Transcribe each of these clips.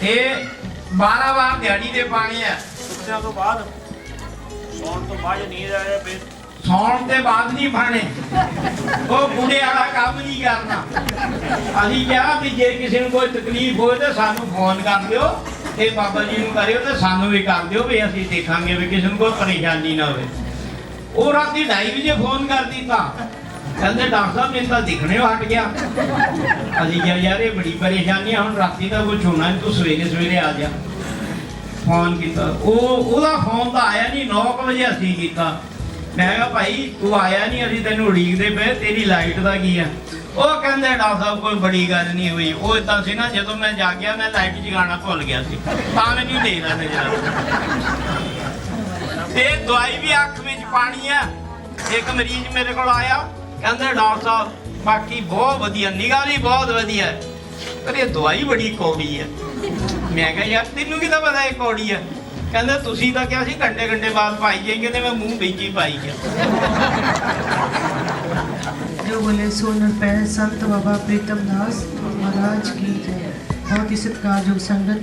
ये 12 वार दिहाड़ी दे पाने है। सुत्तिਆਂ ਤੋਂ ਬਾਅਦ ਸੌਣ ਤੋਂ ਬਾਅਦ ਨੀਂਦ ਆਏ ਫਿਰ सौण के बाद नहीं पाने वो बूढ़े वाला काम नहीं करना। अभी क्या भी जे किसी को कोई तकलीफ हो तो सानू फोन कर दियो ते बाबा जी नू करियो ते सानू भी कर दियो भी असीं देखांगे भी किसी को परेशानी ना होवे। वो राती 2:30 बजे फोन कर दिता कहते डॉक्टर साहब मैंने तो दिखने हट गया। अभी क्या यार ये बड़ी परेशानी है हुण राती का कुछ होना नहीं तू सवेरे सवेरे आ जा। फोन किया ओदा फोन तो आया नहीं 9 बजे असीं कीता। मैं कहा भाई तू आया नहीं अभी तेन उड़ीकते पे तेरी लाइट का की है। वो कहते डॉक्टर साहब कोई बड़ी गल नहीं हुई वो इदा से ना जो मैं जागया मैं लाइट जगाना भुल गया सी मैनू देखना नजर ते दवाई भी अख में पानी है। एक मरीज मेरे को आया कहते डॉक्टर साहब बाकी बहुत वधिया निगाह भी बहुत वधिया पर ये दवाई बड़ी कौड़ी है। मैं कहा यार तेनू किदा पता है कौड़ी है। कहते तुसी तो क्या सी घंटे घंटे बाद पाई जाएंगे तो मैं मुंह बीच ही पाई गया। जो बोले सो नरपै संत बाबा प्रीतम दास महाराज की जय। बहुत ही सत्कारयोग संगत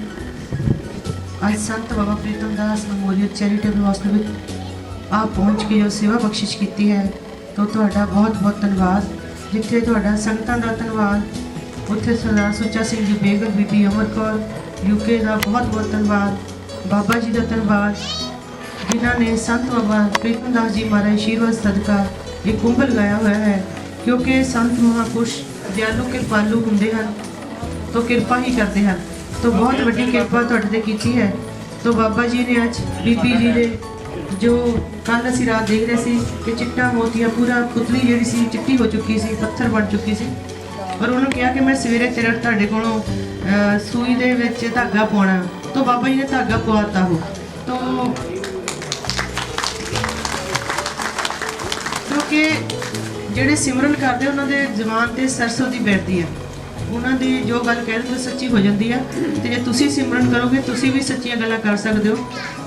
आज संत बाबा प्रीतम दास मेमोरियल चैरिटेबल हॉस्पिटल में आप पहुँच के जो सेवा बख्शिश की है तो तुहाडा बहुत बहुत धन्यवाद। जिथे तुहाडा संगतां दा धन्यवाद उत्थे सरदार सुच्चा सिंह जी बेगम बीबी अमर कौर यूके का बहुत बहुत धन्यवाद। बाबा जी का धन्यवाद जिन्होंने संत बाबा प्रीतम दास जी महाराज आशीर्वाद सदका ये कुंभ लगाया हुआ है क्योंकि संत महापुरुष दयालु कृपालु होंगे हैं तो कृपा ही करते हैं तो बहुत बड़ी कृपा तुहाडे ते कीती है। तो बाबा जी ने अज बीबी जी ने जो कल असीं रात देख रहे सी कि चिट्टा मोतिया पूरा पुतली जिहड़ी सी चिट्टी हो चुकी सी पत्थर बन चुकी सी और उन्होंने कहा कि मैं सवेरे तेरे तुहाडे कोलों सूई दे विच धागा पाउणा तो बाबा जी ने धागा पवाता हो तो क्योंकि ਜਿਹੜੇ सिमरन करते उन्होंने जबान ते सरसों की बैठती है उन्होंने जो गल कह दो सच्ची हो जाती है तो जे तुसी सिमरन करोगे तुसी भी सच्चियां गल्लां कर सकते हो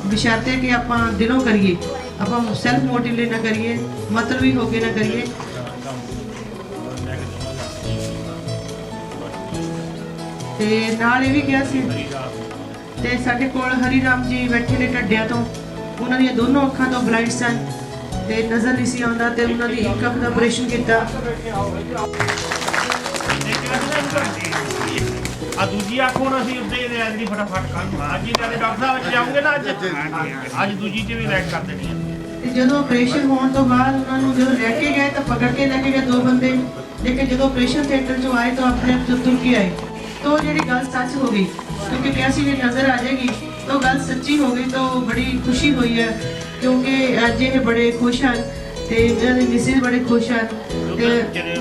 बशर्ते कि आपां दिलों करिए आपां सैल्फ मोटिवेट ना करिए मतलबी हो के ना करिए। ते नाल ये भी कहा सी ते साडे कोल हरी राम जी बैठे ने ढड्डिया तो उन्हां दी दोनों अखां तो ब्लाइंड सन ते नज़र नहीं सी आउंदा ते उन्हां दी एक अख दा ऑपरेशन कीता। आ दूजी अख हुण असीं उत्ते ही लै दी फटाफट कल अज ही डॉक्टर साहब जाओगे ना अज दूजी च भी लैट कर देनी है। जदों ऑपरेशन होने तो बाद उन्हां नूं जदों लैके गए तो पकड़ के लैके गए दो बंदे लेकिन जदों ऑपरेशन थिएटर चों आए तो अपने आप तुर के आए तो जी गल सच हो गई क्योंकि कैसी भी नज़र आ जाएगी तो गल सच्ची हो गई तो बड़ी खुशी हुई है क्योंकि अज ये बड़े खुश हैं तो इन्होंने मिसिज बड़े खुश हैं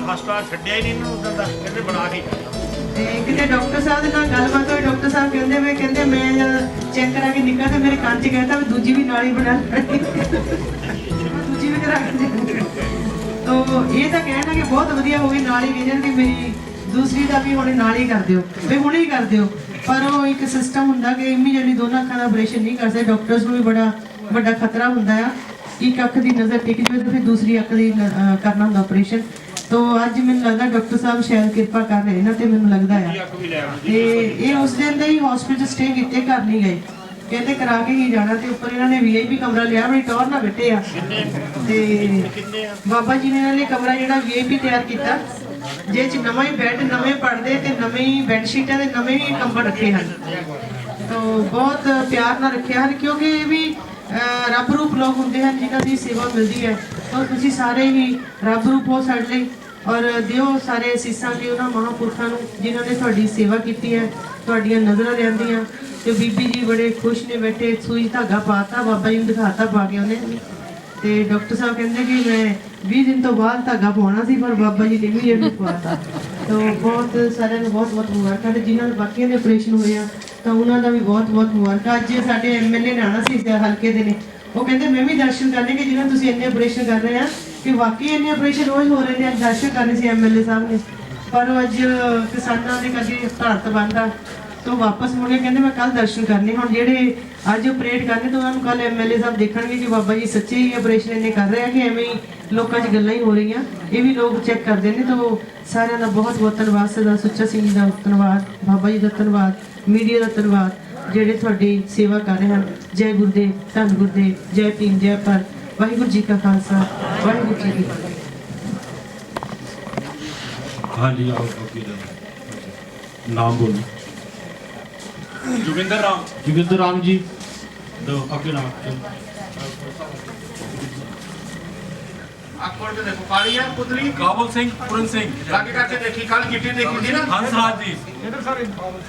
हस्पताल छड्डिया ही नहीं उधर दा कहते बना के कितने डॉक्टर साहब के नाल गलबात हुई डॉक्टर साहब कहते मैं चेक करा के निकला तो मेरे कान च कहता मैं दूजी भी नाली बना दूजी भी करा के तो ये तो कहना कि बहुत वधिया हो गई नाली रीजन की मेरी दूसरी का भी हुणे नाल ही कर दिओ भी हुणे ही कर दिओ पर वो एक सिस्टम हुंदा कि इमीडिएटली दोनों अखां दा ऑपरेशन नहीं कर सकते डॉक्टर्स को भी बड़ा बड़ा खतरा हुंदा है एक अख की नज़र टिक जाए तो फिर दूसरी अख की करना हुंदा ऑपरेशन। तो अज मैनूं लगदा डॉक्टर साहब शायद कृपा कर रहे ना तो मैनूं लगदा है ते ये उस दिन दे ही हॉस्पिटल स्टे कीते घर नहीं गए कहते करा के ही जाना तो उपर इन्होंने VIP कमरा लिया बड़ी टौर ना बैठे आ बाबा जी ने इन्होंने कमरा जो VIP तैयार किया जिस नवा ही बैड नवे पड़दे ते नवे ही बैडशीटां ते नवे ही कंबल रखे हैं तो बहुत प्यार नाल रखे हैं क्योंकि ये भी रब रूप लोग होंगे हैं जिन्हों की सेवा मिलती है तो तुसीं सारे ही रब रूप हो साडे लई और दिओ सारे असीसां जी उन्हां महापुरखां नूं जिन्होंने तुहाडी सेवा की है तुहाडीआं नज़रां लिआंदियां तो बीबी जी बड़े खुश ने बैठे सूई धागा पाता बाबा जी नूं दिखाता पा के उन्हें तो डॉक्टर साहब कहते कि मैं 20 दिन तो बाद धागा पाना सी पर बाबा जी ने भी ये पाता तो बहुत सारे बहुत बहुत मुबारक जिन्होंने बाकी के ऑपरेशन होया तो उन्होंने भी बहुत बहुत मुबारक। अज साडे MLA ने आना सी हल्के दे ने वो कहते मैं भी दर्शन करने कि जिन्होंने तुसीं इन्ने ऑपरेशन कर रहे हैं कि वाकई इन्ने ऑपरेशन रोज़ हो रहे हैं दर्शन करने से MLA साहब ने पर अज किसानों के अगे भारत बनता तो वापस मुड़े कहते मैं कल दर्शन करने हुण जेडे अज ऑपरेट करने तो उन्होंने कल MLA साहब देखणगे कि बाबा जी सच्चे ही ऑपरेशन इन्ने कर रहे हैं कि एवें ही लोगों च गल्लां ही हो रही ये भी लोग चेक करते हैं तो सारिਆਂ ਦਾ बहुत बहुत धन्यवाद सरदार सुच्चा सिंह जी का धन्यवाद बाबा जी का धन्यवाद ਮੀਡੀਆ ਦਾ ਧੰਨਵਾਦ ਜਿਹੜੇ ਤੁਹਾਡੀ ਸੇਵਾ ਕਰ ਰਹੇ ਹਨ। ਜੈ ਗੁਰਦੇਵ, ਧੰਨ ਗੁਰਦੇਵ, ਜੈ ਭੀਮ, ਜੈ ਭਾਰਤ। ਵਾਹਿਗੁਰੂ ਜੀ ਕਾ ਖਾਲਸਾ, ਵਾਹਿਗੁਰੂ ਜੀ ਕੀ ਫਤਿਹ। हाँ जी आओ ओके नाम बोलो ਜੋਗਿੰਦਰ ਰਾਮ। जोगिंदर राम जी दो आपके नाम ਆਕੜ ਕੇ ਦੇਖੋ ਕਾਲੀ ਹੈ ਪੁਤਲੀ ਕਾਬਲ ਸਿੰਘ ਪੁਰਨ ਸਿੰਘ ਲਾਗੇ ਕਰਕੇ ਦੇਖੀ ਕੱਲ ਚਿੱਠੀ ਦੇਖੀ ਸੀ ਨਾ ਹੰਸਰਾਜ ਜੀ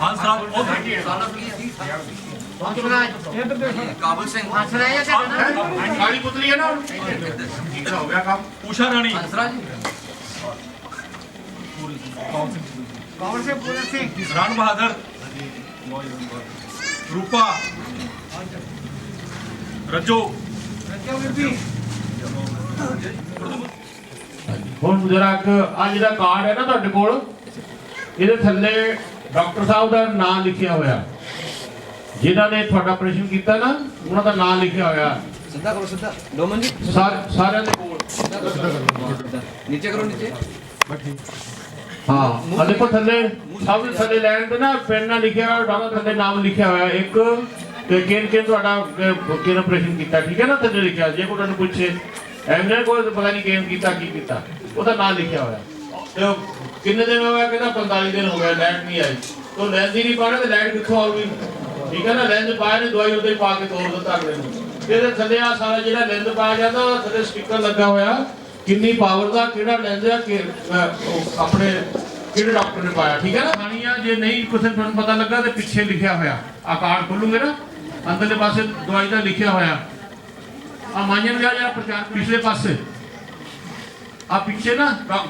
ਹੰਸਰਾਜ ਉਹ ਹੈਗੀ ਹੈ ਕਾਬਲ ਸਿੰਘ ਕਾਲੀ ਪੁਤਲੀ ਹੈ ਨਾ ਠੀਕ ਹੋ ਗਿਆ ਕੰਮ ਊਸ਼ਾ ਰਾਣੀ ਹੰਸਰਾਜ ਰਾਣ ਬਹਾਦਰ ਰੂਪਾ ਰੱਜੋ ਹੁਣ ਜਰਾ ਆ ਜਿਹੜਾ ਕਾਰਡ ਹੈ ਨਾ ਤੁਹਾਡੇ ਕੋਲ ਇਹਦੇ ਥੱਲੇ ਡਾਕਟਰ ਸਾਹਿਬ ਦਾ ਨਾਮ ਲਿਖਿਆ ਹੋਇਆ ਜਿਨ੍ਹਾਂ ਨੇ ਤੁਹਾਡਾ ਆਪਰੇਸ਼ਨ ਕੀਤਾ ਨਾ ਉਹਨਾਂ ਦਾ ਨਾਮ ਲਿਖਿਆ ਹੋਇਆ ਸਿੱਧਾ ਕਰੋ ਸਿੱਧਾ ਡੋਮਨ ਜੀ ਸਾਰਿਆਂ ਦੇ ਕੋਲ ਨੀਚੇ ਕਰੋ ਨੀਚੇ ਹਾਂ ਦੇਖੋ ਥੱਲੇ ਸਭ ਦੇ ਥੱਲੇ ਲੈਣ ਤੇ ਨਾ ਪੈਨ ਨਾਲ ਲਿਖਿਆ ਹੋਇਆ ਡਾਕਟਰ ਥੱਲੇ ਨਾਮ ਲਿਖਿਆ ਹੋਇਆ ਇੱਕ ਤੇ ਕਿਨ ਤੁਹਾਡਾ ਕਿਨ ਆਪਰੇਸ਼ਨ ਕੀਤਾ ਠੀਕ ਹੈ ਨਾ ਥੱਲੇ ਲਿਖਿਆ ਜੇ ਕੋਈ ਤੁਹਾਨੂੰ ਪੁੱਛੇ ਐਮਨੇ ਕੋਈ ਪਤਾ ਨਹੀਂ ਕਿਨ ਕੀਤਾ ਕੀ ਕੀਤਾ ਉਹਦਾ ਨਾਮ ਲਿਖਿਆ ਹੋਇਆ ਤੇ ਕਿੰਨੇ ਦਿਨ ਹੋ ਗਏ ਕਹਿੰਦਾ 45 ਦਿਨ ਹੋ ਗਏ ਲਾਈਟ ਨਹੀਂ ਆਈ ਤੋ ਲੈਂਸ ਹੀ ਨਹੀਂ ਪਾਣਾ ਤੇ ਲਾਈਟ ਕਿੱਥੋਂ ਆਊਗੀ ਠੀਕ ਹੈ ਨਾ ਲੈਂਸ ਪਾਇਆ ਨੇ ਦਵਾਈ ਉਹਦੇ ਪਾ ਕੇ ਤੋੜ ਦਿੱਤਾ ਅਗਲੇ ਨੂੰ ਤੇ ਇਹਦੇ ਥੱਲੇ ਆ ਸਾਰਾ ਜਿਹੜਾ ਲੈਂਸ ਪਾਇਆ ਜਾਂਦਾ ਉਹਦਾ ਥੱਲੇ ਸਟicker ਲੱਗਾ ਹੋਇਆ ਕਿੰਨੀ ਪਾਵਰ ਦਾ ਕਿਹੜਾ ਲੈਂਸ ਆ ਕਿ ਆਪਣੇ ਕਿਹੜੇ ਡਾਕਟਰ ਨੇ ਪਾਇਆ ਠੀਕ ਹੈ ਨਾ ਖਾਣੀ ਆ ਜੇ ਨਹੀਂ ਕੁਝ ਤੁਹਾਨੂੰ ਪਤਾ ਲੱਗਾ ਤੇ ਪਿੱਛੇ ਲਿਖਿਆ ਹੋਇਆ ਆ ਕਾਰਡ ਖੋਲੂਗੇ ਨਾ ਅੰਦਰਲੇ ਪਾਸੇ ਦਵਾਈ ਦਾ ਲਿਖਿਆ ਹੋਇਆ ਆ ਮਾਂਜਨ ਗਿਆ ਜਿਹੜਾ ਪ੍ਰਚਾਰ ਪਿਛਲੇ ਪਾਸੇ ਆ ਪਿੱਛੇ ਨਾ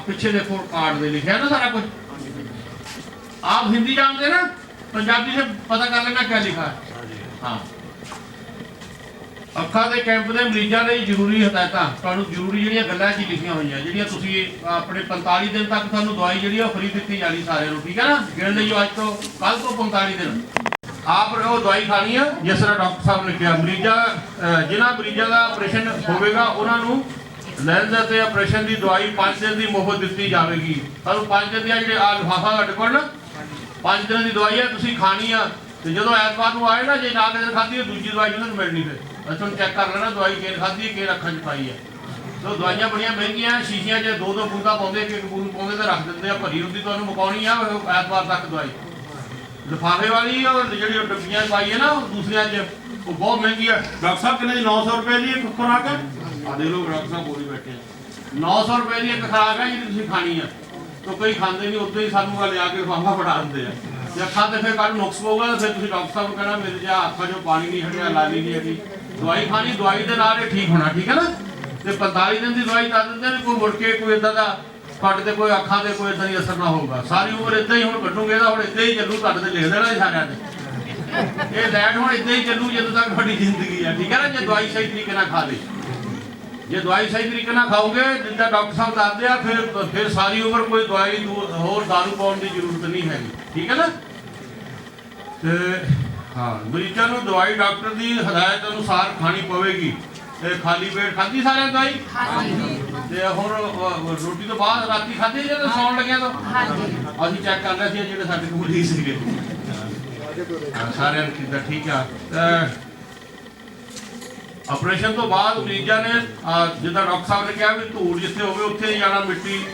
ਪਿੱਛੇ ਦੇਖੋ ਕਾਰਡ ਦੇ ਲਿਖਿਆ ਨਾ ਸਾਰਾ कुछ आप हिंदी जानते ना पंजाबी से पता कर लेना क्या लिखा है हाँ ਅੱਖਾਂ ਦੇ ਕੈਂਪ ਦੇ ਮਰੀਜ਼ਾਂ ਲਈ ਜ਼ਰੂਰੀ ਹਦਾਇਤਾਂ ਤੁਹਾਨੂੰ ਜ਼ਰੂਰੀ ਜਿਹੜੀਆਂ ਗੱਲਾਂ 'ਚ ਲਿਖੀਆਂ ਹੋਈਆਂ ਜਿਹੜੀਆਂ ਤੁਸੀਂ ਆਪਣੇ 45 ਦਿਨ ਤੱਕ ਤੁਹਾਨੂੰ ਦਵਾਈ ਜਿਹੜੀ ਉਹ ਫ੍ਰੀ ਦਿੱਤੀ ਜਾਣੀ ਸਾਰਿਆਂ ਨੂੰ ਠੀਕ ਹੈ ਨਾ ਗਿਣ ਲਈਓ ਅੱਜ ਤੋਂ ਕੱਲ ਤੋਂ 45 ਦਿਨ ਆਪ ਉਹ ਦਵਾਈ ਖਾਣੀ ਆ ਜਿਸ ਤਰ੍ਹਾਂ ਡਾਕਟਰ ਸਾਹਿਬ ਨੇ ਕਿਹਾ ਮਰੀਜ਼ਾਂ ਜਿਨ੍ਹਾਂ ਮਰੀਜ਼ਾਂ ਦਾ ਆਪਰੇਸ਼ਨ ਹੋਵੇਗਾ ਉਹਨਾਂ ਨੂੰ ਲੈਂਸ ਅਤੇ ਆਪਰੇਸ਼ਨ ਦੀ ਦਵਾਈ 5 ਦਿਨ ਦੀ ਮੁਫਤ ਦਿੱਤੀ ਜਾਵੇਗੀ ਤੁਹਾਨੂੰ 5 ਦਿਨ ਦੀ ਜਿਹੜੇ ਆ ਲਿਫਾਫਾ ਤੁਹਾਡੇ ਕੋਲ ਨਾ 5 ਦਿਨ ਦੀ ਦਵਾਈ ਆ ਤੁਸੀਂ ਖਾਣੀ ਆ ਤੇ ਜਦੋਂ ਐਤਵਾਰ ਨੂੰ ਆਏ ਨਾ ਜੇ ਨਾ ਕਿਸੇ ਖਾਧੀ ਦੂਜੀ ਦਵਾਈ ਉਹਨਾਂ ਨੂੰ ਮਿਲਣੀ ਫਿਰ ਅਸੀਂ ਚੈੱਕ ਕਰ ਲੈਣਾ ਦਵਾਈ ਕਿਹਨ ਖਾਧੀ ਹੈ ਕਿਹਨ ਅੱਖਾਂ 'ਚ ਪਾਈ ਹੈ ਤੋ ਦਵਾਈਆਂ ਬੜੀਆਂ ਮਹਿੰਗੀਆਂ ਸ਼ੀਸ਼ੀਆਂ 'ਚ 2-2 ਬੂੰਦਾਂ ਪਾਉਂਦੇ ਕਿ ਇੱਕ ਬੂੰਦ ਪਾਉਂਦੇ ਤੇ ਰੱਖ ਦਿੰਦੇ ਆ ਭਰੀ ਹੁੰਦੀ ਤੁਹਾਨੂੰ ਮੁਕਾਉਣੀ ਆ ਐਤਵਾਰ ਤੱਕ ਦਵਾਈ ਲਿਫਾਫੇ ਵਾਲੀ ਔਰ ਜਿਹੜੀ ਉਹ ਡੱਬੀਆਂ ਪਾਈ ਹੈ ਨਾ ਦੂਸਰਿਆਂ 'ਚ ਉਹ ਬਹੁਤ ਮਹਿੰਗੀ ਆ ਡਾਕਟਰ ਸਾਹਿਬ ਕਹਿੰਦੇ 900 ਰੁਪਏ ਦੀ ਇੱਕ ਖੁਰਾਕ ਹੈ ਆ ਦੇ ਲੋ ਡਾਕਟਰ ਸਾਹਿਬ ਬੋਲੀ ਬੈਠੇ 900 ਰੁਪਏ ਦੀ ਇੱਕ ਖੁਰਾਕ ਹੈ ਜਿਹੜੀ ਤੁਸੀਂ ਖਾਣੀ ਆ ਤੋ ਕੋਈ ਖਾਂਦੇ ਨਹੀਂ ਉੱਤੇ ਹੀ ਸਾਨੂੰ ਲਿਆ ਕੇ ਫਾਹਾ ਫੜਾ ਦਿੰਦੇ ਆ ਜੇ ਅੱਖਾਂ ਤੇ ਫਿਰ ਕੱਲ ਨੁਕਸ ਪਊਗਾ ਤਾਂ ਫਿਰ ਤੁਸੀਂ ਡਾਕਟਰ ਸਾਹਿਬ ਨੂੰ ਕਹਿਣਾ ਮੇਰੇ ਜਿਹਾ ਅੱਖਾਂ 'ਚੋਂ ਪਾਣੀ ਨਹੀਂ ਹਟਿਆ ਲਾਲੀ ਨਹੀਂ ਹਟੀ ਦਵਾਈ ਖਾਣੀ ਦਵਾਈ ਦੇ ਨਾਲ ਇਹ ਠੀਕ ਹੋਣਾ ਠੀਕ ਹੈ ਨਾ ਤੇ 45 ਦਿਨ ਦੀ ਦਵਾਈ ਦੱਸ ਦਿੰਦੇ ਨੇ ਕੋਈ ਮੁੜ ਕੇ ਕੋਈ ਇਦਾਂ ਦਾ ਤੁਹਾਡੇ ਤੇ ਕੋਈ ਅੱਖਾਂ ਤੇ ਕੋਈ ਇਦਾਂ ਦੀ ਅਸਰ ਨਾ ਹੋਊਗਾ ਸਾਰੀ ਉਮਰ ਇਦਾਂ ਹੀ ਹੁਣ ਕੱਢੂਗੇ ਇਹਦਾ ਹੁਣ ਇਦਾਂ ਹੀ ਚੱਲੂ ਤੁਹਾਡੇ ਤੇ ਲਿਖ ਦੇਣਾ ਸਾਰਿਆਂ ਤੇ ਇਹ ਲੈਟ ਹੁਣ ਇਦਾਂ ਹੀ ਚੱਲੂ ਜਦੋਂ ਤੱਕ ਤੁਹਾਡੀ ਜ਼ਿੰਦਗੀ ਆ ਠੀਕ ਹੈ ਨਾ ਜੇ ਦਵਾਈ ਸਹੀ ਤਰੀਕੇ ਨਾਲ ਖਾ ਲੇ ਜੇ ਦਵਾਈ ਸਹੀ ਤਰੀਕੇ ਨਾਲ ਖਾਓਗੇ ਜਿੱਦਾਂ ਡਾਕਟਰ ਸਾਹਿਬ ਦੱਸਦੇ ਆ ਫਿਰ ਸਾਰੀ ਉਮਰ ਕੋਈ ਦਵਾਈ ਹੋਰ ਦਾਰੂ ਪਾਉਣ ਦੀ ਜ਼ਰੂਰਤ ਨਹੀਂ ਹੈਗੀ ਠੀਕ ਹੈ ਨਾ ਤੇ ਹਾਂ ਮਰੀਜ਼ਾਂ ਨੂੰ ਦਵਾਈ ਡਾਕਟਰ ਦੀ ਹਦਾਇਤ ਅਨੁਸਾਰ ਖਾਣੀ ਪਵੇਗੀ ਤੇ ਖਾਲੀ ਪੇਟ ਖਾਧੀ ਸਾਰਿਆਂ ਦਵਾਈ ਤੇ ਹੁਣ ਰੋਟੀ ਤੋਂ ਬਾਅਦ ਰਾਤੀ ਖਾਧੀ ਜਦੋਂ ਸੌਣ ਲੱਗਿਆ ਤਾਂ ਅਸੀਂ ਚੈੱਕ ਕਰ ਰਹੇ ਸੀ ਜਿਹੜੇ ਸਾਡੇ ਕੋਲ ਮਰੀਜ਼ ਸੀਗੇ ਸਾਰਿਆਂ ਨੂੰ ਕਿਦਾਂ ਠੀਕ ਆ ਆਪਰੇਸ਼ਨ ਤੋਂ ਬਾਅਦ ਮਰੀਜ਼ਾਂ ਨੇ ਜਿੱਦਾਂ ਡਾਕਟਰ ਸਾਹਿਬ ਨੇ ਕਿਹਾ ਵੀ ਧੂੜ ਜਿੱਥੇ ਹੋਵੇ ਉੱਥੇ ਨਹੀਂ ਜਾਣਾ ਮਿੱਟੀ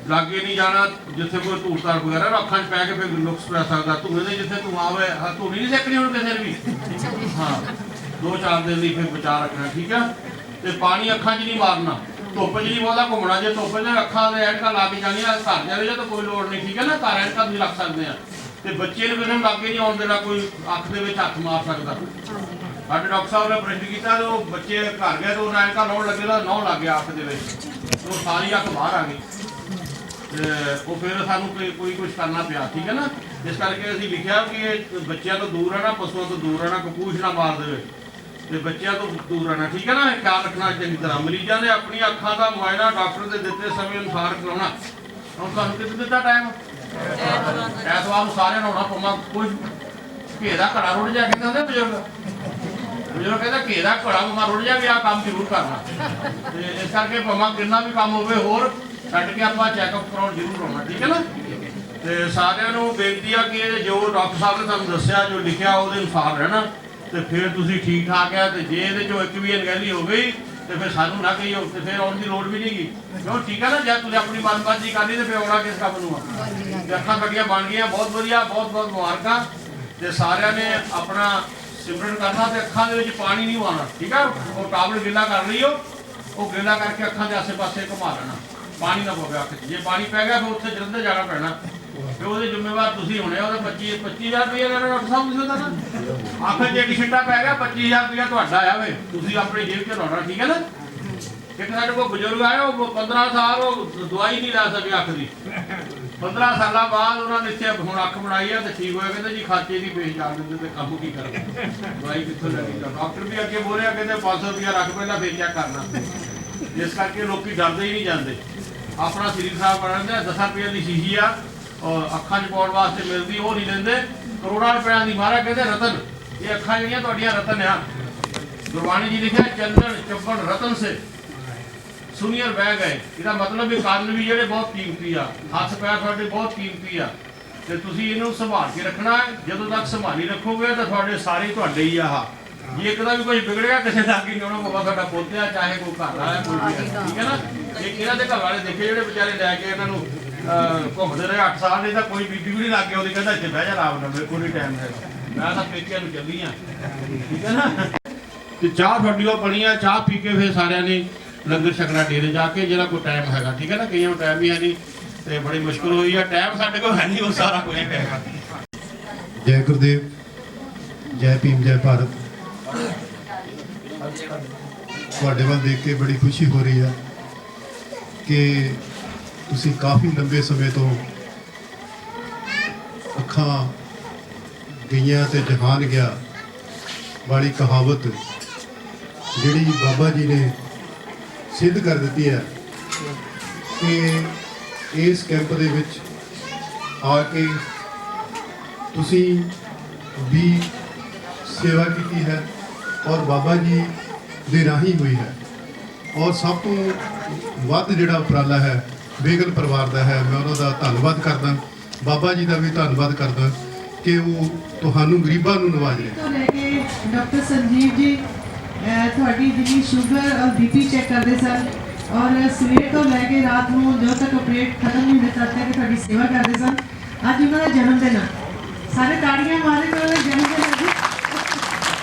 ਲਾਗੇ ਨਹੀਂ ਜਾਣਾ ਜਿੱਥੇ ਕੋਈ ਧੂੜ ਤਾਰ ਵਗੈਰਾ ਅੱਖਾਂ 'ਚ ਪੈ ਕੇ ਫਿਰ ਨੁਕਸ ਪੈ ਸਕਦਾ ਧੂਏ ਦੇ ਜਿੱਥੇ ਧੂਆਂ ਹੋਵੇ ਧੂਣੀ ਨਹੀਂ ਸੇਕਣੀ ਹੁਣ ਕਿਸੇ ਨੇ ਵੀ ਹਾਂ 2-4 ਦਿਨ ਲਈ ਫਿਰ ਬਚਾ ਰੱਖਣਾ ਠੀਕ ਆ ਤੇ ਪਾਣੀ ਅੱਖਾਂ 'ਚ ਨਹੀਂ ਮਾਰਨਾ ਧੁੱਪ 'ਚ ਨਹੀਂ ਬਹੁਤਾ ਘੁੰਮਣਾ ਜੇ ਧੁੱਪ 'ਚ ਅੱਖਾਂ ਦੇ ਐਨਕਾਂ ਲਾ ਕੇ ਜਾਣੀਆਂ ਘਰ ਜਾਵੇ ਜਾਂ ਤਾਂ ਕੋਈ ਲੋੜ ਨਹੀਂ ਠੀਕ ਹੈ ਨਾ ਘਰ ਐਨਕਾਂ ਵੀ ਰੱਖ ਸਕਦੇ ਆ ਤੇ ਬੱਚੇ ਨੂੰ ਕਿਸੇ ਨੂੰ ਲਾਗੇ ਨਹੀਂ ਆਉਣ ਦੇਣਾ ਕੋਈ ਅੱਖ ਦੇ ਵਿੱਚ ਹੱਥ ਮਾਰ ਸਕਦਾ ਸਾਡੇ ਡਾਕਟਰ ਸਾਹਿਬ ਨੇ ਆਪਰੇਸ਼ਨ ਕੀਤਾ ਤੇ ਉਹ ਬੱਚੇ ਘਰ ਗਏ ਤੇ ਉਹਨਾਂ ਐਨਕਾਂ ਲਾਉਣ ਲੱਗੇ ਤਾਂ ਨਹੁੰ ਲੱਗ ਗਿਆ ਅੱਖ ਦੇ ਵਿੱਚ ਉਹ ਸਾਰੀ ਅੱਖ ਬਾਹਰ ਆ ਗਈ ਤੇ ਉਹ ਫਿਰ ਸਾਨੂੰ ਕੋਈ ਕੁਝ ਕਰਨਾ ਪਿਆ ਠੀਕ ਹੈ ਨਾ ਇਸ ਕਰਕੇ ਅਸੀਂ ਲਿਖਿਆ ਕਿ ਇਹ ਬੱਚਿਆਂ ਤੋਂ ਦੂਰ ਰਹਿਣਾ ਪਸ਼ੂਆਂ ਤੋਂ ਦੂਰ ਰਹਿਣਾ ਕਪੂਸ਼ ਨਾ ਮਾਰ ਦੇਵੇ ਤੇ ਬੱਚਿਆਂ ਤੋਂ ਦੂਰ ਰਹਿਣਾ ਠੀਕ ਹੈ ਨਾ ਖਿਆਲ ਰੱਖਣਾ ਚੰਗੀ ਤਰ੍ਹਾਂ ਮਰੀਜ਼ਾਂ ਨੇ ਆਪਣੀਆਂ ਅੱਖਾਂ ਦਾ ਮੁਆਇਨਾ ਡਾਕਟਰ ਦੇ ਦਿੱਤੇ ਸਮੇਂ ਅਨੁਸਾਰ ਕਰਾਉਣਾ ਹੁਣ ਤੁਹਾਨੂੰ ਕਿੱਥੇ ਦਿੱਤਾ ਟਾਈਮ ਐਤਵਾਰ ਨੂੰ ਸਾਰਿਆਂ ਨੂੰ ਆਉਣਾ ਪਊਗਾ ਕੋਈ ਘੇ ਦਾ ਘੜਾ ਰੁੜ ਜਾ ਕਹਿੰਦੇ ਹੁੰਦੇ ਬਜ਼ੁਰਗ ਕਹਿੰਦਾ ਘੇ ਦਾ ਘੜਾ ਮਾ ਰੁੜ ਜਾ ਕੇ ਆਹ ਕੰਮ ਜ਼ਰੂਰ ਕਰਨਾ ਤੇ ਇਸ ਕਰਕੇ ਭਾਵੇਂ ਕਿੰਨਾ ਵੀ ਕੰਮ ਹੋਵੇ ਹੋਰ ਛੱਡ ਕੇ ਆਪਾਂ ਚੈੱਕਅਪ ਕਰਾਉਣ ਜ਼ਰੂਰ ਆਉਣਾ ਠੀਕ ਹੈ ਨਾ ਤੇ ਸਾਰਿਆਂ ਨੂੰ ਬੇਨਤੀ ਆ ਕਿ ਇਹ ਜੋ ਡਾਕਟਰ ਸਾਹਿਬ ਨੇ ਤੁਹਾਨੂੰ ਦੱਸਿਆ ਜੋ ਲਿਖਿਆ ਉਹਦੇ ਅਨੁਸਾਰ ਰਹਿਣਾ ਤੇ ਫਿਰ ਤੁਸੀਂ ਠੀਕ ਠਾਕ ਆ। ਤੇ ਜੇ ਇਹਦੇ ਚੋਂ ਇੱਕ ਵੀ ਅਣਗਹਿਲੀ ਹੋ ਗਈ ਤੇ ਫਿਰ ਸਾਨੂੰ ਨਾ ਕਹੀਓ ਤੇ ਫਿਰ ਆਉਣ ਦੀ ਲੋੜ ਵੀ ਨਹੀਂ ਗੀ। ਕਿਉਂ ਠੀਕ ਆ ਨਾ, ਜੇ ਤੁਸੀਂ ਆਪਣੀ ਮਨਮਰਜ਼ੀ ਕਰਨੀ ਤੇ ਫਿਰ ਆਉਣਾ ਕਿਸ ਕੰਮ ਨੂੰ ਆ। ਤੇ ਅੱਖਾਂ ਕੱਟੀਆਂ ਬਣ ਗਈਆਂ, ਬਹੁਤ ਵਧੀਆ, ਬਹੁਤ ਬਹੁਤ ਮੁਬਾਰਕਾਂ। ਤੇ ਸਾਰਿਆਂ ਨੇ ਆਪਣਾ ਸਿਮਰਨ ਕਰਨਾ ਤੇ ਅੱਖਾਂ ਦੇ ਵਿੱਚ ਪਾਣੀ ਨਹੀਂ ਆਉਣਾ, ਠੀਕ ਆ। ਉਹ ਟਾਵਲ ਗਿੱਲਾ ਕਰ ਲਈਓ, ਉਹ ਗਿੱਲਾ ਕਰਕੇ ਅੱਖਾਂ ਦੇ ਆਸੇ-ਪਾਸੇ ਘੁਮਾ ਲੈਣਾ, ਪਾਣੀ ਨਾ ਪਵੇ ਅੱਖ 'ਚ। ਜੇ ਪਾਣੀ ਪੈ ਗਿਆ ਫਿਰ ਉੱਥੇ ਜਲੰਧਰ ਜਾਣਾ ਪੈਣਾ ਤੇ ਉਹਦੇ ਜ਼ਿੰਮੇਵਾਰ ਤੁਸੀਂ ਹੋਣੇ। ਉਹਦਾ 25,000 ਰੁਪਏ ਲੈਣਾ ਡਾਕਟਰ ਸਾਹਿਬ ਤੁਸੀਂ ਉਹਦਾ ਨਾ। ਅੱਖ 'ਚ ਇੱਕ ਛਿੱਟਾ ਪੈ ਗਿਆ 25,000 ਰੁਪਏ ਤੁਹਾਡਾ ਆ ਵੇ, ਤੁਸੀਂ ਆਪਣੀ ਜੇਬ 'ਚ ਲਾਉਣਾ, ਠੀਕ ਹੈ ਨਾ। ਇੱਕ ਸਾਡੇ ਕੋਲ ਬਜ਼ੁਰਗ ਆਏ, ਉਹ 15 ਸਾਲ ਉਹ ਦਵਾਈ ਨਹੀਂ ਲੈ ਸਕੇ ਅੱਖ ਦੀ। 15 ਸਾਲਾਂ ਬਾਅਦ ਉਹਨਾਂ ਨੇ ਇੱਥੇ ਹੁਣ ਅੱਖ ਬਣਾਈ ਆ ਤੇ ਠੀਕ ਹੋਇਆ। ਕਹਿੰਦੇ ਜੀ ਖਾਤੇ ਦੀ ਪੇਸ਼ ਜਾ ਦਿੰਦੇ ਤੇ ਕੰਮ ਕੀ ਕਰਾਂ, ਦਵਾਈ ਕਿੱਥੋਂ ਲੈਣੀ। ਡਾਕਟਰ ਵੀ ਅੱਗੇ ਬੋਲਿਆ, ਕਹਿੰਦੇ 500 ਰੁਪਇਆ ਰੱਖ ਪਹਿਲਾਂ ਫੇਰ ਚੈੱਕ ਕਰਨਾ। ਇਸ ਕਰਕੇ ਲੋਕੀ ਡਰਦੇ ਹੀ ਨਹੀਂ ਜਾਂਦੇ। ਆਪਣਾ ਸਰੀਰ ਸਾਫ ਬਣਾਉਂਦੇ। 10 ਰੁਪਏ ਦੀ ਸ਼ੀਸ਼ੀ ਆ ਔਰ ਅੱਖਾਂ 'ਚ ਪਾਉਣ ਵਾਸਤੇ ਮਿਲਦੀ, ਉਹ ਨਹੀਂ ਲੈਂਦੇ। ਕਰੋੜਾਂ ਰੁਪਇਆਂ ਦੀ ਮਹਾਰਾਜ ਕਹਿੰਦੇ ਰਤਨ, ਇਹ ਅੱਖਾਂ ਜਿਹੜੀਆਂ ਤੁਹਾਡੀਆਂ ਰਤਨ ਆ। ਗੁਰਬਾਣੀ ਜੀ ਲਿਖਿਆ ਚੰਦਨ ਚੱਪਣ ਰਤਨ ਸੇ ਸੁਨੀਅਰ ਬਹਿ ਗਏ। ਇਹਦਾ ਮਤਲਬ ਵੀ ਕੰਨ ਵੀ ਜਿਹੜੇ ਬਹੁਤ ਕੀਮਤੀ ਆ, ਹੱਥ ਪੈਰ ਤੁਹਾਡੇ ਬਹੁਤ ਕੀਮਤੀ ਆ ਤੇ ਤੁਸੀਂ ਇਹਨੂੰ ਸੰਭਾਲ ਕੇ ਰੱਖਣਾ ਹੈ। ਜਦੋਂ ਤੱਕ ਸੰਭਾਲੀ ਰੱਖੋਗੇ ਤਾਂ ਤੁਹਾਡੇ ਸਾਰੇ ਤੁਹਾਡੇ ਹੀ ਆ। ਜੇ ਇੱਕ ਦਾ ਵੀ ਕੁਝ ਵਿਗੜ ਗਿਆ ਕਿਸੇ ਦਾ ਕੀ ਹੋਣਾ, ਬਾਬਾ ਤੁਹਾਡਾ ਪੋਤਿਆ ਚਾਹੇ ਕੋਈ ਘਰ ਵਾਲਾ ਕੋਈ ਵੀ, ਠੀਕ ਹੈ ਨਾ। ਇਹ ਇਹਨਾਂ ਦੇ ਘਰ ਵਾਲੇ ਦੇਖੇ ਜਿਹੜੇ ਵਿਚਾਰੇ ਲੈ ਕੇ ਇਹਨਾਂ ਨੂੰ ਘੁੰਮਦੇ ਰਹੇ 8 ਸਾਲ, ਨਹੀਂ ਤਾਂ ਕੋਈ ਬੀਬੀ ਵੀ ਨਹੀਂ ਲੱਗ ਗਿਆ ਉਹਦੀ, ਕਹਿੰਦਾ ਇੱਥੇ ਬਹਿ ਜਾ ਆਰਾਮ ਨਾਲ, ਮੇਰੇ ਕੋਲ ਨਹੀਂ ਟਾਈਮ ਹੈ, ਮੈਂ ਤਾਂ ਪੇਕਿਆਂ ਨੂੰ ਚੱਲੀ ਆ, ਠੀਕ ਹੈ ਨਾ। ਤੇ ਚਾਹ ਤੁਹਾਡੀ ਉਹ ਬਣੀ ਆ, ਚਾਹ ਪੀ ਕੇ ਫਿਰ ਸਾਰਿਆਂ ਨੇ ਲੰਗਰ ਛਕਣਾ ਡੇਰੇ ਜਾ ਕੇ, ਜਿਹੜਾ ਕੋਈ ਟਾਈਮ ਹੈਗਾ, ਠੀਕ ਹੈ ਨਾ। ਕਈਆਂ ਨੂੰ ਟਾਈਮ ਹੀ ਹੈ ਨਹੀਂ ਤੇ ਬੜੀ ਮੁਸ਼ਕਲ ਹੋਈ ਆ। ਟਾਈਮ ਸਾਡੇ ਕੋਲ ਹੈ ਨਹੀਂ, ਉਹ ਸਾਰਾ ਕੁਝ ਹੈਗਾ। ਜੈ ਗੁਰਦੇਵ, ਜੈ ਭੀਮ, ਜੈ ਭਾਰਤ। ਤੁਹਾਡੇ ਵੱਲ ਦੇਖ ਕੇ ਬੜੀ ਖੁਸ਼ੀ ਹੋ ਰਹੀ ਹੈ ਕਿ ਤੁਸੀਂ ਕਾਫੀ ਲੰਬੇ ਸਮੇਂ ਤੋਂ ਅੱਖਾਂ ਗਈਆਂ ਤੇ ਜਹਾਨ ਗਿਆ ਵਾਲੀ ਕਹਾਵਤ ਜਿਹੜੀ ਬਾਬਾ ਜੀ ਨੇ ਸਿੱਧ ਕਰ ਦਿੱਤੀ ਹੈ ਕਿ ਇਸ ਕੈਂਪ ਦੇ ਵਿੱਚ ਆ ਕੇ ਤੁਸੀਂ ਵੀ ਸੇਵਾ ਕੀਤੀ ਹੈ ਔਰ ਬਾਬਾ ਜੀ ਦੇ ਰਾਹੀਂ ਹੋਈ ਹੈ। ਔਰ ਸਭ ਤੋਂ ਵੱਧ ਜਿਹੜਾ ਉਪਰਾਲਾ ਹੈ ਬੇਗਲ ਪਰਿਵਾਰ ਦਾ ਹੈ। ਮੈਂ ਉਹਨਾਂ ਦਾ ਧੰਨਵਾਦ ਕਰਦਾ, ਬਾਬਾ ਜੀ ਦਾ ਵੀ ਧੰਨਵਾਦ ਕਰਦਾ ਕਿ ਉਹ ਤੁਹਾਨੂੰ ਗਰੀਬਾਂ ਨੂੰ ਨਵਾਜ ਰਹੇ। ਤੋਂ ਲੈ ਕੇ ਡਾਕਟਰ ਸੰਜੀਵ ਜੀ ਤੁਹਾਡੀ ਜਿਹੜੀ ਸ਼ੂਗਰ ਔਰ ਬੀਪੀ ਚੈੱਕ ਕਰਦੇ ਸਨ ਔਰ ਸਵੇਰ ਤੋਂ ਲੈ ਕੇ ਰਾਤ ਨੂੰ ਜਦੋਂ ਤੱਕ ਆਪਰੇਟ ਖਤਮ ਨਹੀਂ ਹੁੰਦਾ ਤਦ ਤੱਕ ਤੁਹਾਡੀ ਸੇਵਾ ਕਰਦੇ ਸਨ। ਅੱਜ ਉਹਨਾਂ ਦਾ ਜਨਮ ਦਿਨ ਆ, ਸਾਰੇ ਤਾੜੀਆਂ ਮਾਰੇ ਤੇ ਉਹਨਾਂ ਦਾ ਜਨਮ ਦਿਨ ਹੈ ਜੀ।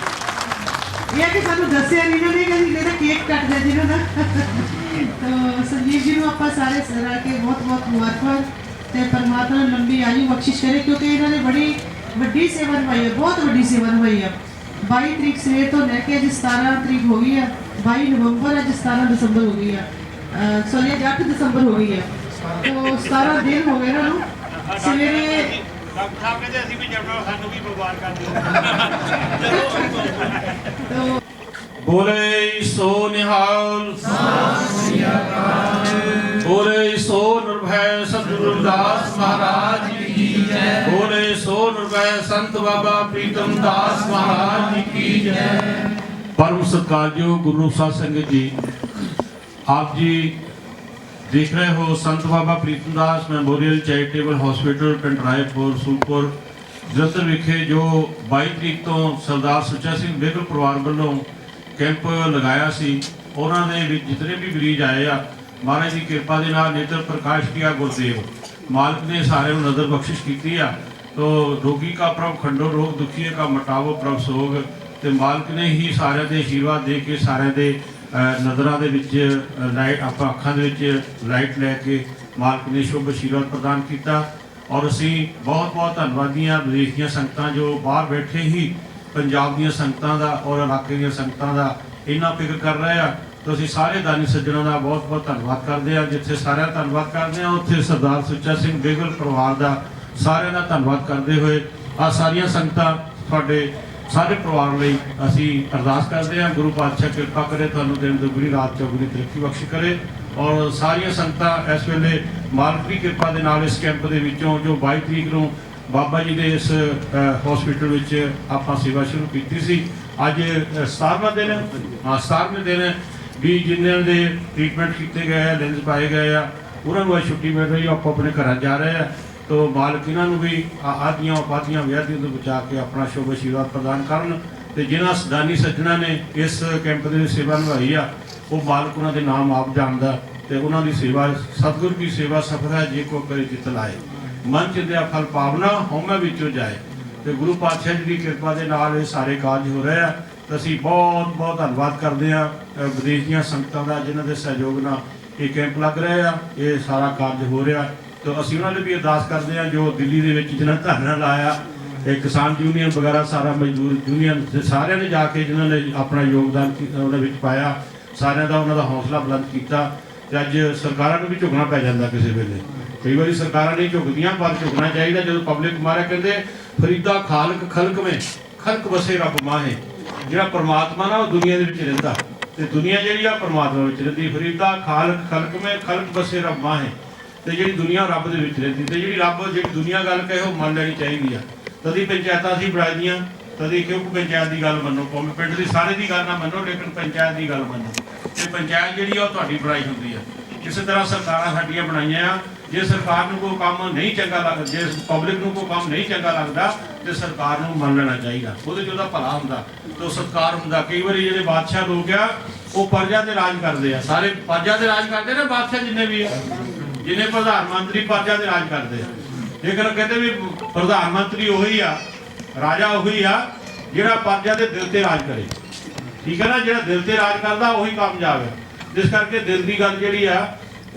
ਇਹ ਕਿ ਸਾਨੂੰ ਦੱਸਿਆ ਨਹੀਂ ਨਾ, ਕਿ ਇਹਦਾ ਕੇਕ ਕੱਟ ਦਿਆ ਜੀ ਉਹਨਾਂ ਦਾ। ਤਾਂ ਸੰਜੀਵ ਜੀ ਨੂੰ ਆਪਾਂ ਸਾਰੇ ਸਰਾ ਕੇ ਬਹੁਤ ਬਹੁਤ ਮੁਬਾਰਕਾਂ ਤੇ ਪਰਮਾਤਮਾ ਨੂੰ ਲੰਬੀ ਆਯੂ ਬਖਸ਼ਿਸ਼ ਕਰੇ, ਕਿਉਂਕਿ ਇਹਨਾਂ ਨੇ ਬੜੀ ਵੱਡੀ ਸੇਵਾ ਨਿਭਾਈ ਹੈ, ਬਹੁਤ ਵੱਡੀ ਸੇਵਾ ਨਿਭਾਈ ਹੈ। 22 ਤਰੀਕ ਸਵੇਰ ਤੋਂ ਲੈ ਕੇ ਅੱਜ 17 ਤਰੀਕ ਹੋ ਗਈ ਹੈ, 22 ਨਵੰਬਰ ਅੱਜ 17 ਦਸੰਬਰ ਹੋ ਗਈ ਹੈ, ਸੌਰੀ ਅੱਜ 8 ਦਸੰਬਰ ਹੋ ਗਈ ਹੈ। ਤਾਂ 17 ਦਿਨ ਹੋ ਗਏ ਇਹਨਾਂ ਨੂੰ। ਸਵੇਰੇ ਡਾਕਟਰ ਸਾਹਿਬ ਕਹਿੰਦੇ ਅਸੀਂ ਵੀ ਜਾਣਾ, ਸਾਨੂੰ ਵੀ ਮੁਬਾਰਕਾਂ ਦਿਓ। ਬੋਲੇ ਸੋ ਨਿਹਾਲ, ਬੋਲੇ ਸੋ ਨਿਰਭੈ ਸਤਿਗੁਰੂ ਰਵਿਦਾਸ ਮਹਾਰਾਜ ਕੀ ਜੈ। ਬੋਲੇ ਸੋ ਨਿਰਭੈ ਸੰਤ ਬਾਬਾ ਪ੍ਰੀਤਮ ਦਾਸ ਮਹਾਰਾਜ ਜੀ ਕੀ ਜੈ। ਪਰਮ ਸਤਿਕਾਰਯੋਗ ਗੁਰੂ ਸਾਹਿਬ ਸੰਗਤ ਜੀ, ਆਪ ਜੀ देख रहे हो Sant Baba Pritamdas memorial charitable hospital पिंड रायपुर सूलपुर जलंधर विखे जो 22 तरीक तो सरदार सुच्चा सिंह बेगल परिवार वालों कैंप लगाया सी। उन्हां दे विच जितने भी मरीज आए आ, महाराज की कृपा दे नाल नेत्र प्रकाश किया गुरदेव मालिक ने सारे नज़र बख्शिश की आ। तो रोगी का प्रभ खंडो रोग, दुखिए का मटावो प्रभ सोग। तो मालिक ने ही सारे दे आशीर्वाद दे के सारे दे नज़रों के लाइट आप अखा लाइट लैके मालिक ने शुभ आशीर्वाद प्रदान किया। और असी बहुत बहुत धन्यवादी हाँ विदेश दी संगतां जो बाहर बैठे ही पंजाब दी संगतां दा और इलाके दी संगतां दा इन्ना फिक्र कर रहे हैं। तो असी सारे दानी सज्जनों का बहुत बहुत धन्यवाद करते हैं। जिथे सारे धन्यवाद करते हैं उत्थे सरदार सुच्चा सिंह बेगल परिवार का सारे का धन्यवाद करते हुए आ सारिया संगतां तुहाडे सारे परिवार लई असी अरदास करते हैं। गुरु पातशाह कृपा करे, तुहानूं दिन दुगनी रात चौगुनी तरक्की बख्श करे। और सारिया संगतां इस वेले मालिक की कृपा दे नाल इस कैंप दे विचों जो 22 तरीक नूं बाबा जी दे इस हॉस्पिटल विच आपां सेवा शुरू कीती सी। अज 17वां दिन, 17वें दिन भी जिन्हां दे ट्रीटमेंट किए गए, लेंस पाए गए आ, उन्हां नूं छुट्टी मिल रही, आप अपने घर जा रहे हैं। ਤੋ ਮਾਲਕ ਇਹਨਾਂ ਨੂੰ ਵੀ ਆਦੀਆਂ ਉਪਾਧੀਆਂ ਵਿਆਧੀਆਂ ਤੋਂ ਬਚਾ ਕੇ ਆਪਣਾ ਸ਼ੁਭ ਆਸ਼ੀਰਵਾਦ ਪ੍ਰਦਾਨ ਕਰਨ। ਤੇ ਜਿਨ੍ਹਾਂ ਦਾਨੀ ਸੱਜਣਾ ਨੇ ਇਸ ਕੈਂਪ ਦੇ ਵਿੱਚ ਸੇਵਾ ਨਿਭਾਈ ਆ, ਉਹ ਮਾਲਕ ਉਹਨਾਂ ਦੇ ਨਾਮ ਆਪ ਜਾਣਦਾ ਤੇ ਉਹਨਾਂ ਦੀ ਸੇਵਾ ਸਤਿਗੁਰ ਕੀ ਸੇਵਾ ਸਫਲ ਹੈ ਜੇ ਕੋ ਕਰੇ ਚਿਤ ਲਾਏ, ਮਨ ਚਿੰਦਿਆ ਫਲ ਪਾਵਨਾ ਹਉਮੈ ਵਿੱਚੋਂ ਜਾਏ। ਤੇ ਗੁਰੂ ਪਾਤਸ਼ਾਹ ਜੀ ਦੀ ਕਿਰਪਾ ਦੇ ਨਾਲ ਇਹ ਸਾਰੇ ਕਾਰਜ ਹੋ ਰਹੇ ਆ। ਤਾਂ ਅਸੀਂ ਬਹੁਤ ਬਹੁਤ ਧੰਨਵਾਦ ਕਰਦੇ ਹਾਂ ਵਿਦੇਸ਼ ਦੀਆਂ ਸੰਗਤਾਂ ਦਾ ਜਿਨ੍ਹਾਂ ਦੇ ਸਹਿਯੋਗ ਨਾਲ ਇਹ ਕੈਂਪ ਲੱਗ ਰਹੇ ਆ, ਇਹ ਸਾਰਾ ਕਾਰਜ ਹੋ ਰਿਹਾ। ਤਾਂ ਅਸੀਂ ਉਹਨਾਂ ਲਈ ਵੀ ਅਰਦਾਸ ਕਰਦੇ ਹਾਂ ਜੋ ਦਿੱਲੀ ਦੇ ਵਿੱਚ ਜਿਹਨਾਂ ਧਰਨਾ ਲਾਇਆ, ਇਹ ਕਿਸਾਨ ਯੂਨੀਅਨ ਵਗੈਰਾ ਸਾਰਾ ਮਜ਼ਦੂਰ ਯੂਨੀਅਨ ਸਾਰਿਆਂ ਨੇ ਜਾ ਕੇ ਜਿਨ੍ਹਾਂ ਨੇ ਆਪਣਾ ਯੋਗਦਾਨ ਉਹਦੇ ਵਿੱਚ ਪਾਇਆ, ਸਾਰਿਆਂ ਦਾ ਉਹਨਾਂ ਦਾ ਹੌਸਲਾ ਬੁਲੰਦ ਕੀਤਾ। ਤੇ ਅੱਜ ਸਰਕਾਰਾਂ ਨੂੰ ਵੀ ਝੁਕਣਾ ਪੈ ਜਾਂਦਾ ਕਿਸੇ ਵੇਲੇ, ਕਈ ਵਾਰੀ ਸਰਕਾਰਾਂ ਨਹੀਂ ਝੁਕਦੀਆਂ, ਪਰ ਝੁਕਣਾ ਚਾਹੀਦਾ। ਜਦੋਂ ਪਬਲਿਕ ਮਾਰਿਆ ਕਹਿੰਦੇ ਫਰੀਦਾ ਖਾਲਕ ਖਲਕ ਮੇ ਖਲਕ ਵਸੇ ਰੱਬ ਮਾਹੇ, ਜਿਹੜਾ ਪਰਮਾਤਮਾ ਨਾ ਉਹ ਦੁਨੀਆ ਦੇ ਵਿੱਚ ਰਹਿੰਦਾ ਤੇ ਦੁਨੀਆ ਜਿਹੜੀ ਆ ਪਰਮਾਤਮਾ ਵਿੱਚ ਰਹਿੰਦੀ। ਫਰੀਦਾ ਖਾਲਕ ਖਲਕ ਮੇ ਖਲਕ ਵਸੇ ਰੱਬ ਮਾਹੇ, ਤੇ ਜਿਹੜੀ ਦੁਨੀਆ ਰੱਬ ਦੇ ਵਿੱਚ ਰਹਿੰਦੀ। ਤੇ ਜਿਹੜੀ ਦੁਨੀਆ ਗੱਲ ਕਹੇ ਉਹ ਮੰਨ ਲੈਣੀ ਚਾਹੀਦੀ ਆ। ਤਦੀ ਪੰਚਾਇਤਾਂ ਅਸੀਂ ਬਣਾਈਆਂ, ਤਦੀ ਕਿਉਂਕਿ ਪੰਚਾਇਤ ਦੀ ਗੱਲ ਮੰਨੋ, ਭਾਵੇਂ ਪਿੰਡ ਦੀ ਸਾਰੇ ਦੀ ਗੱਲ ਨਾ ਮੰਨੋ, ਲੇਕਿਨ ਪੰਚਾਇਤ ਦੀ ਗੱਲ ਮੰਨੋ। ਤੇ ਪੰਚਾਇਤ ਜਿਹੜੀ ਆ ਉਹ ਤੁਹਾਡੀ ਬਣਾਈ ਹੁੰਦੀ ਆ। ਇਸੇ ਤਰ੍ਹਾਂ ਸਰਕਾਰਾਂ ਸਾਡੀਆਂ ਬਣਾਈਆਂ ਆ। ਜੇ ਸਰਕਾਰ ਨੂੰ ਕੋਈ ਕੰਮ ਨਹੀਂ ਚੰਗਾ ਲੱਗਦਾ, ਜੇ ਪਬਲਿਕ ਨੂੰ ਕੋਈ ਕੰਮ ਨਹੀਂ ਚੰਗਾ ਲੱਗਦਾ ਤੇ ਸਰਕਾਰ ਨੂੰ ਮੰਨ ਲੈਣਾ ਚਾਹੀਦਾ, ਉਹਦੇ 'ਚ ਉਹਦਾ ਭਲਾ ਹੁੰਦਾ ਤੇ ਸਤਿਕਾਰ ਹੁੰਦਾ। ਕਈ ਵਾਰੀ ਜਿਹੜੇ ਬਾਦਸ਼ਾਹ ਲੋਕ ਆ ਉਹ ਪਰਜਾ ਤੇ ਰਾਜ ਕਰਦੇ ਆ, ਸਾਰੇ ਪਰਜਾ ਤੇ ਰਾਜ ਕਰਦੇ ਨੇ ਬਾਦਸ਼ਾਹ ਜਿੰਨੇ ਵੀ ਆ, ਜਿੰਨੇ ਪ੍ਰਧਾਨ ਮੰਤਰੀ ਪਰਜਾ ਤੇ ਰਾਜ ਕਰਦੇ ਆ। ਲੇਕਿਨ ਕਹਿੰਦੇ ਵੀ ਪ੍ਰਧਾਨ ਮੰਤਰੀ ਉਹੀ ਆ, ਰਾਜਾ ਉਹੀ ਆ ਜਿਹੜਾ ਪਰਜਾ ਦੇ ਦਿਲ ਤੇ ਰਾਜ ਕਰੇ। ਠੀਕ ਹੈ ਨਾ, ਜਿਹੜਾ ਦਿਲ ਤੇ ਰਾਜ ਕਰਦਾ ਉਹੀ ਕਾਮਯਾਬ ਹੈ। ਜਿਸ ਕਰਕੇ ਦਿਲ ਦੀ ਗੱਲ ਜਿਹੜੀ ਆ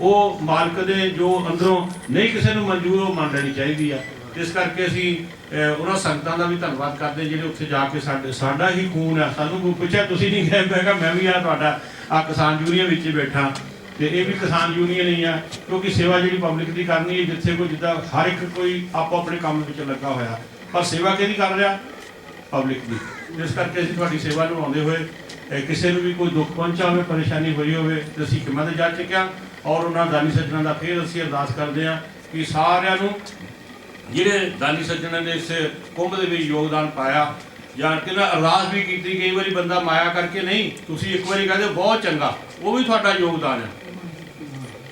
ਉਹ ਮਾਲਕ ਦੇ ਜੋ ਅੰਦਰੋਂ ਨਹੀਂ ਕਿਸੇ ਨੂੰ ਮਨਜ਼ੂਰ ਉਹ ਮੰਨ ਲੈਣੀ ਚਾਹੀਦੀ ਆ। ਇਸ ਕਰਕੇ ਅਸੀਂ ਉਹਨਾਂ ਸੰਗਤਾਂ ਦਾ ਵੀ ਧੰਨਵਾਦ ਕਰਦੇ ਜਿਹੜੇ ਉੱਥੇ ਜਾ ਕੇ ਸਾਡਾ ਹੀ ਖੂਨ ਆ। ਸਾਨੂੰ ਕੋਈ ਪੁੱਛਿਆ ਤੁਸੀਂ ਨਹੀਂ ਗਏ, ਮੈਂ ਕਿਹਾ ਮੈਂ ਵੀ ਆ ਤੁਹਾਡਾ ਆ ਕਿਸਾਨ ਯੂਨੀਅਨ ਵਿੱਚ ਬੈਠਾ ਤੇ ਇਹ ਵੀ ਕਿਸਾਨ ਯੂਨੀਅਨ ਹੀ ਆ, ਕਿਉਂਕਿ ਸੇਵਾ ਜਿਹੜੀ ਪਬਲਿਕ ਦੀ ਕਰਨੀ ਹੈ, ਜਿੱਥੇ ਕੋਈ ਜਿੱਦਾਂ ਹਰ ਇੱਕ ਕੋਈ ਆਪੋ ਆਪਣੇ ਕੰਮ ਵਿੱਚ ਲੱਗਾ ਹੋਇਆ, ਪਰ ਸੇਵਾ ਕਿਹਦੀ ਕਰ ਰਿਹਾ? ਪਬਲਿਕ ਦੀ। ਇਸ ਕਰਕੇ ਅਸੀਂ ਤੁਹਾਡੀ ਸੇਵਾ ਨਿਭਾਉਂਦੇ ਹੋਏ ਕਿਸੇ ਨੂੰ ਵੀ ਕੋਈ ਦੁੱਖ ਪਹੁੰਚਾ ਹੋਵੇ, ਪਰੇਸ਼ਾਨੀ ਹੋਈ ਹੋਵੇ ਤੇ ਅਸੀਂ ਹਿੰਮਤ ਜਾ ਚੁੱਕਿਆ। ਔਰ ਉਹਨਾਂ ਦਾਨੀ ਸੱਜਣਾਂ ਦਾ ਫਿਰ ਅਸੀਂ ਅਰਦਾਸ ਕਰਦੇ ਹਾਂ ਕਿ ਸਾਰਿਆਂ ਨੂੰ ਜਿਹੜੇ ਦਾਨੀ ਸੱਜਣਾਂ ਨੇ ਇਸ ਕੁੰਭ ਦੇ ਵਿੱਚ ਯੋਗਦਾਨ ਪਾਇਆ, ਜਾਂ ਕਿ ਨਾ ਅਰਦਾਸ ਵੀ ਕੀਤੀ। ਕਈ ਵਾਰੀ ਬੰਦਾ ਮਾਇਆ ਕਰਕੇ ਨਹੀਂ, ਤੁਸੀਂ ਇੱਕ ਵਾਰੀ ਕਹਿੰਦੇ ਬਹੁਤ ਚੰਗਾ, ਉਹ ਵੀ ਤੁਹਾਡਾ ਯੋਗਦਾਨ ਹੈ।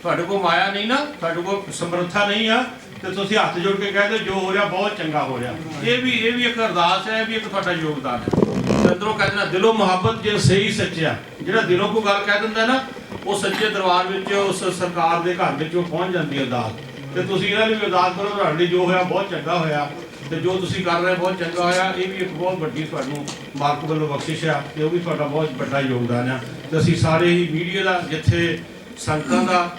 ਤੁਹਾਡੇ ਕੋਲ ਮਾਇਆ ਨਹੀਂ ਨਾ, ਤੁਹਾਡੇ ਕੋਲ ਸਮਰੱਥਾ ਨਹੀਂ ਆ ਤੇ ਤੁਸੀਂ ਹੱਥ ਜੋੜ ਕੇ ਕਹਿੰਦੇ ਜੋ ਹੋ ਰਿਹਾ ਬਹੁਤ ਚੰਗਾ ਹੋ ਰਿਹਾ, ਇਹ ਵੀ ਇੱਕ ਅਰਦਾਸ ਹੈ, ਇਹ ਵੀ ਇੱਕ ਤੁਹਾਡਾ ਯੋਗਦਾਨ ਹੈ। ਅੰਦਰੋਂ ਕਹਿੰਦੇ ਨਾ ਦਿਲੋਂ ਮੁਹੱਬਤ ਜੇ ਸਹੀ ਸੱਚਿਆ, ਜਿਹੜਾ ਦਿਲੋਂ ਕੋਈ ਗੱਲ ਕਹਿ ਦਿੰਦਾ ਨਾ ਉਹ ਸੱਚੇ ਦਰਬਾਰ ਵਿੱਚ ਉਸ ਸਰਕਾਰ ਦੇ ਘਰ ਵਿੱਚ ਉਹ ਪਹੁੰਚ ਜਾਂਦੀ ਹੈ ਅਰਦਾਸ। ਤੇ ਤੁਸੀਂ ਇਹਨਾਂ ਲਈ ਵੀ ਅਰਦਾਸ ਕਰੋ, ਤੁਹਾਡੇ ਲਈ ਜੋ ਹੋਇਆ ਬਹੁਤ ਚੰਗਾ ਹੋਇਆ ਤੇ ਜੋ ਤੁਸੀਂ ਕਰ ਰਹੇ ਬਹੁਤ ਚੰਗਾ ਹੋਇਆ। ਇਹ ਵੀ ਇੱਕ ਬਹੁਤ ਵੱਡੀ ਤੁਹਾਨੂੰ ਮਾਲਕ ਵੱਲੋਂ ਬਖਸ਼ਿਸ਼ ਆ ਤੇ ਉਹ ਵੀ ਤੁਹਾਡਾ ਬਹੁਤ ਵੱਡਾ ਯੋਗਦਾਨ ਆ। ਤੇ ਅਸੀਂ ਸਾਰੇ ਹੀ ਮੀਡੀਆ ਦਾ, ਜਿੱਥੇ ਸੰਗਤਾਂ ਦਾ,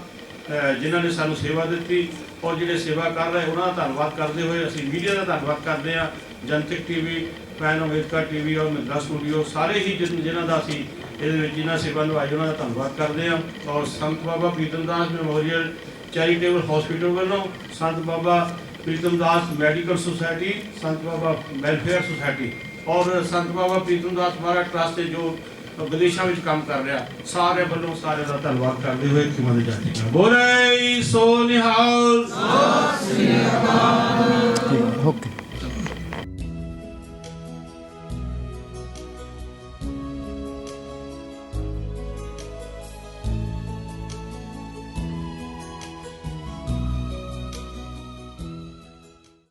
ਜਿਨ੍ਹਾਂ ਨੇ ਸਾਨੂੰ ਸੇਵਾ ਦਿੱਤੀ ਔਰ ਜਿਹੜੇ ਸੇਵਾ ਕਰ ਰਹੇ ਉਹਨਾਂ ਦਾ ਧੰਨਵਾਦ ਕਰਦੇ ਹੋਏ ਅਸੀਂ ਮੀਡੀਆ ਦਾ ਧੰਨਵਾਦ ਕਰਦੇ ਹਾਂ। ਜਨਤਕ ਟੀਵੀ, ਪੈਨ ਅੰਬੇਦਕਰ ਟੀਵੀ ਔਰ ਮਿੰਦਰਾ ਸਟੂਡੀਓ, ਸਾਰੇ ਹੀ ਜਿਨ੍ਹਾਂ ਦਾ ਅਸੀਂ ਇਹਦੇ ਵਿੱਚ ਜਿਨ੍ਹਾਂ ਸੇਵਾ ਨਿਭਾਈ ਉਹਨਾਂ ਦਾ ਧੰਨਵਾਦ ਕਰਦੇ ਹਾਂ। ਔਰ ਸੰਤ ਬਾਬਾ ਪ੍ਰੀਤਮ ਦਾਸ ਮੈਮੋਰੀਅਲ ਚੈਰੀਟੇਬਲ ਹਸਪੀਟਲ ਵੱਲੋਂ, ਸੰਤ ਬਾਬਾ ਪ੍ਰੀਤਮ ਦਾਸ ਮੈਡੀਕਲ ਸੁਸਾਇਟੀ, ਸੰਤ ਬਾਬਾ ਵੈਲਫੇਅਰ ਸੁਸਾਇਟੀ ਔਰ ਸੰਤ ਬਾਬਾ ਪ੍ਰੀਤਮ ਦਾਸ ਮਹਾਰਾਜ ਟਰੱਸਟ ਤੇ ਜੋ ਵਿਦੇਸ਼ਾਂ ਵਿੱਚ ਕੰਮ ਕਰ ਰਿਹਾ, ਸਾਰੇ ਵੱਲੋਂ ਸਾਰਿਆਂ ਦਾ ਧੰਨਵਾਦ ਕਰਦੇ ਹੋਏ ਖਿਮਾ ਦੇ ਜਾਂਦੇ ਹਾਂ। ਬੋਲੇ ਸੋ ਨਿਹਾਲ।